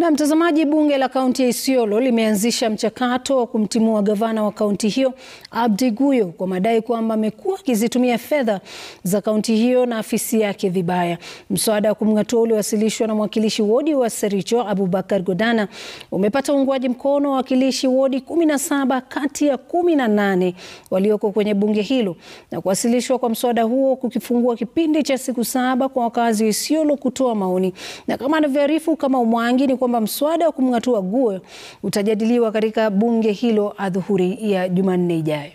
Na mtazamaji, bunge la kaunti ya Isiolo limeanzisha mchakato wa kumtimua gavana wa kaunti hiyo Abdi Guyo kwa madai kwamba amekuwa akizitumia fedha za kaunti hiyo na afisi yake vibaya. Mswada wa kumng'atua uliowasilishwa na mwakilishi wodi wa Sericho Abubakar Godana umepata uungwaji mkono wa wakilishi wodi 17 kati ya 18 walioko kwenye bunge hilo, na kuwasilishwa kwa mswada huo kukifungua kipindi cha siku 7 kwa wakazi wa Isiolo kutoa maoni. Na kama anavyoarifu kama Umwangi ni kwamba mswada wa kumng'atua Guyo utajadiliwa katika bunge hilo adhuhuri ya Jumanne ijayo.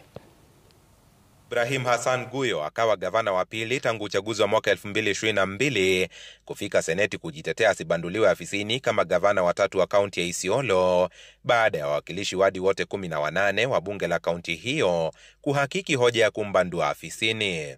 Ibrahim Hassan Guyo akawa gavana wa pili tangu uchaguzi wa mwaka 2022 kufika seneti kujitetea asibanduliwe afisini kama gavana wa tatu wa kaunti ya Isiolo baada ya wawakilishi wadi wote 18 wa bunge la kaunti hiyo kuhakiki hoja ya kumbandua afisini.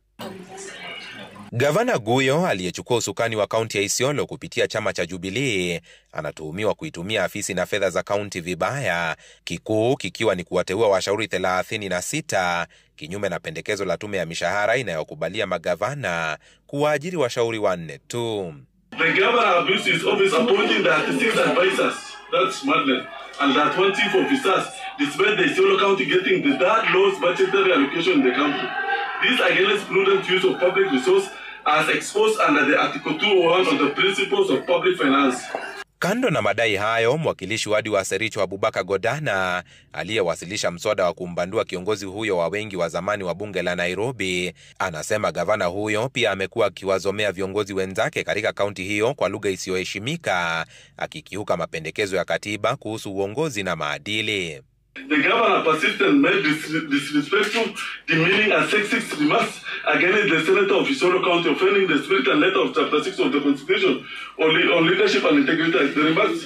Gavana Guyo aliyechukua usukani wa kaunti ya Isiolo kupitia chama cha Jubilee anatuhumiwa kuitumia afisi na fedha za kaunti vibaya, kikuu kikiwa ni kuwateua washauri 36 kinyume na pendekezo la tume ya mishahara inayokubalia magavana kuwaajiri washauri 4 tu. The governor abused his office appointing the 36 advisors. That's madness. And that 20 officers, despite the Isiolo County getting the third lowest budgetary allocation in the country. This against prudent use of public resource as exposed under the Article 201 of the Principles of Public Finance. Kando na madai hayo, mwakilishi wadi wa Sericho Abubakar Godana aliyewasilisha mswada wa kumbandua kiongozi huyo wa wengi wa zamani wa bunge la Nairobi anasema gavana huyo pia amekuwa akiwazomea viongozi wenzake katika kaunti hiyo kwa lugha isiyoheshimika, akikiuka mapendekezo ya katiba kuhusu uongozi na maadili. The governor persisted made disrespectful, demeaning and sexist remarks against the senator of Isiolo County, offending the spirit and letter of Chapter 6 of the Constitution on leadership and integrity. The remarks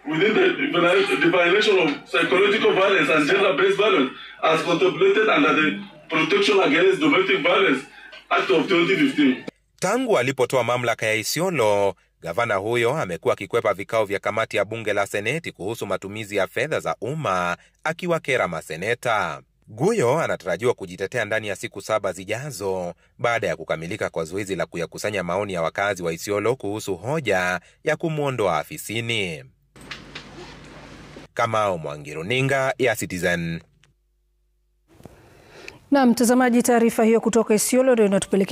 within the violation of psychological violence and gender-based violence as contemplated under the Protection Against Domestic Violence Act of 2015. Tangu alipotoa mamlaka ya Isiolo, gavana huyo amekuwa akikwepa vikao vya kamati ya bunge la seneti kuhusu matumizi ya fedha za umma, akiwakera maseneta. Guyo anatarajiwa kujitetea ndani ya siku 7 zijazo baada ya kukamilika kwa zoezi la kuyakusanya maoni ya wakazi wa Isiolo kuhusu hoja ya kumwondoa afisini. Kama Umwangi, runinga ya Citizen. Na mtazamaji, taarifa hiyo kutoka Isiolo ndio inatupelekea